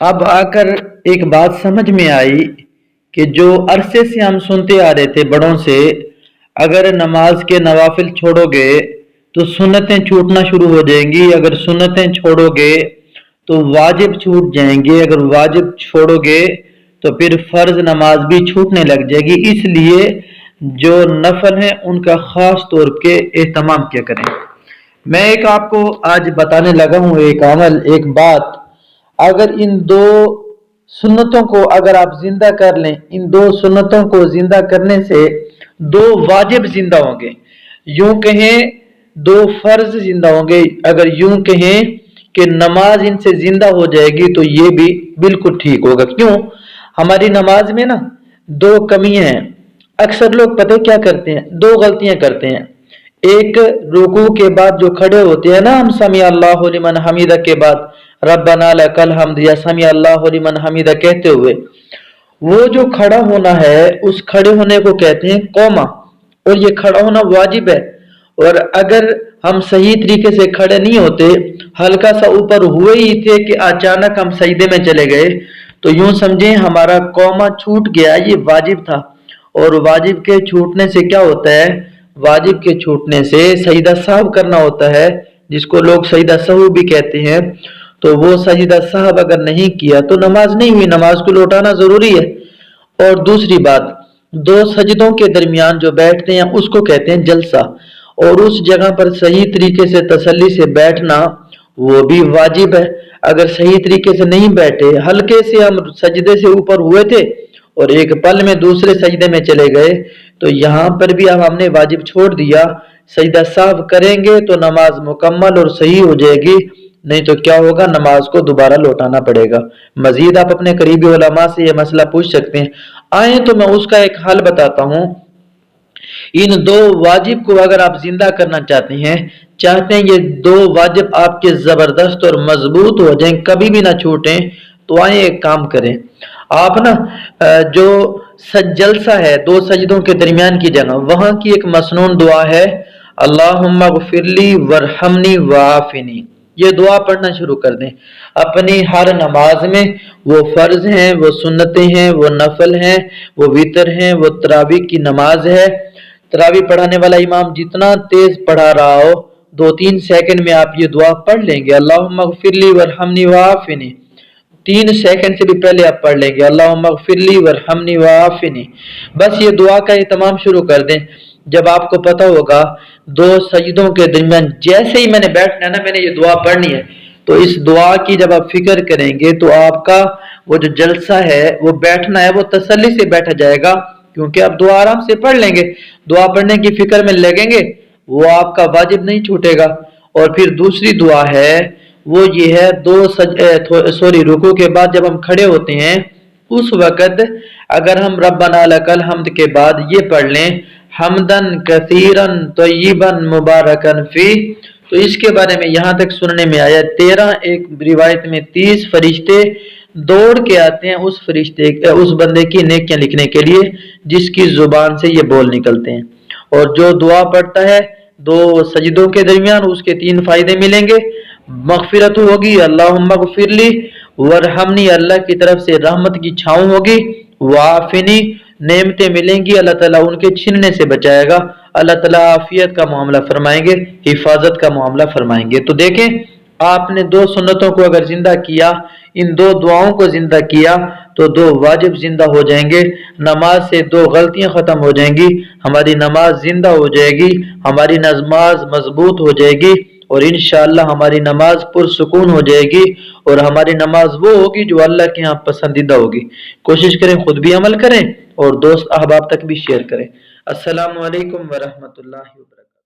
अब आकर एक बात समझ में आई कि जो अरसे से हम सुनते आ रहे थे बड़ों से, अगर नमाज के नवाफिल छोड़ोगे तो सुन्नतें छूटना शुरू हो जाएंगी, अगर सुन्नतें छोड़ोगे तो वाजिब छूट जाएंगे, अगर वाजिब छोड़ोगे तो फिर फर्ज नमाज भी छूटने लग जाएगी। इसलिए जो नफल हैं उनका खास तौर पे एहतमाम किया करें। मैं एक आपको आज बताने लगा हूँ एक अमल, एक बात। अगर इन दो सुन्नतों को अगर आप जिंदा कर लें, इन दो सुन्नतों को जिंदा करने से दो वाजिब जिंदा होंगे, यूं कहें दो फर्ज जिंदा होंगे, अगर यूं कहें कि नमाज इनसे जिंदा हो जाएगी तो ये भी बिल्कुल ठीक होगा। क्यों? हमारी नमाज में ना दो कमियां हैं। अक्सर लोग पता क्या करते हैं, दो गलतियां करते हैं। एक, रुकू के बाद जो खड़े होते हैं ना, हम समी अल्लाहु लिमन हमीदा के बाद रब्बना लकल हम्द या समी अल्लाहु लिमन हमीदा कहते हुए, वो जो खड़ा होना है उस खड़े होने को कहते हैं कौमा, और ये खड़ा होना वाजिब है। और अगर हम सही तरीके से खड़े नहीं होते, हल्का सा ऊपर हुए ही थे कि अचानक हम सजदे में चले गए, तो यूं समझें हमारा कौमा छूट गया, ये वाजिब था। और वाजिब के छूटने से क्या होता है? वाजिब के छूटने से सजदा साहब करना होता है, जिसको लोग सजदा सहू भी कहते हैं। तो वो सजदा साहब अगर नहीं किया तो नमाज नहीं हुई, नमाज को लौटाना जरूरी है। और दूसरी बात, दो सजदों के दरमियान जो बैठते हैं उसको कहते हैं जलसा, और उस जगह पर सही तरीके से तसल्ली से बैठना वो भी वाजिब है। अगर सही तरीके से नहीं बैठे, हल्के से हम सजदे से ऊपर हुए थे और एक पल में दूसरे सजदे में चले गए, तो यहाँ पर भी अब हमने वाजिब छोड़ दिया। सजदा साफ करेंगे तो नमाज मुकम्मल और सही हो जाएगी, नहीं तो क्या होगा, नमाज को दोबारा लौटाना पड़ेगा। मजीद आप अपने करीबी उलमा से यह मसला पूछ सकते हैं। आए तो मैं उसका एक हल बताता हूँ। इन दो वाजिब को अगर आप जिंदा करना चाहते हैं ये दो वाजिब आपके जबरदस्त और मजबूत हो जाएं, कभी भी ना छूटें, तो आए एक काम करें। आप ना जो जलसा है दो सजदों के दरमियान की जगह, वहां की एक मसनून दुआ है, अल्लाहुम्मा गफिरली वरहमनी वाफिनी। ये दुआ पढ़ना शुरू कर दें अपनी हर नमाज में। वो फर्ज हैं, वो सुन्नतें हैं, वो नफल हैं, वो वितर हैं, वो तरावी की नमाज है। तरावी पढ़ाने वाला इमाम जितना तेज पढ़ा रहा हो, 2-3 सेकंड में आप ये दुआ पढ़ लेंगे, अल्लाहुम्मा गफिरली वरहमनी वाफिनी। 3 सेकंड से भी पहले आप पढ़ लेंगे, अल्लाहुम्मा गफिरली वरहमनी वाफिनी। बस ये दुआ का एहतमाम शुरू कर दें। जब आपको पता होगा दो सजदों के दरमियान जैसे ही मैंने बैठना है ना, मैंने ये दुआ पढ़नी है, तो इस दुआ की जब आप फिक्र करेंगे तो आपका वो जो जलसा है, वो बैठना है, वो तसल्ली से बैठा जाएगा, क्योंकि आप दुआ आराम से पढ़ लेंगे। दुआ पढ़ने की फिक्र में लगेंगे, वो आपका वाजिब नहीं छूटेगा। और फिर दूसरी दुआ है, वो ये है रुकू के बाद जब हम खड़े होते हैं उस वक़्त अगर हम रब्बना लकल हम्द के बाद ये पढ़ लें, हमदन कसीरन तय्यिबन मुबारकन फी, तो इसके बारे में यहाँ तक सुनने में आया 13, एक रिवायत में 30 फरिश्ते दौड़ के आते हैं उस बंदे की नेकियां लिखने के लिए जिसकी जुबान से ये बोल निकलते हैं। और जो दुआ पढ़ता है दो सजदों के दरमियान, उसके 3 फायदे मिलेंगे। मगफिरत होगी, अल्लाहुम्मा गफिरली, वरहमनी, अल्लाह की तरफ से रहमत की छाँव होगी, वाफिनी, नेमतें मिलेंगी, अल्लाह ताला उनके छीनने से बचाएगा, अल्लाह ताला आफियत का मामला फरमाएंगे, हिफाजत का मामला फरमाएंगे। तो देखें, आपने दो सुन्नतों को अगर जिंदा किया, इन दो दुआओं को जिंदा किया, तो दो वाजिब जिंदा हो जाएंगे, नमाज से दो गलतियां खत्म हो जाएंगी, हमारी नमाज जिंदा हो जाएगी, हमारी नमाज मजबूत हो जाएगी, और इंशाअल्लाह हमारी नमाज पुरसुकून हो जाएगी, और हमारी नमाज वो होगी जो अल्लाह के यहाँ पसंदीदा होगी। कोशिश करें खुद भी अमल करें और दोस्त अहबाब तक भी शेयर करें। अस्सलामु अलैकुम वरहमतुल्लाहि वबरकातुहू।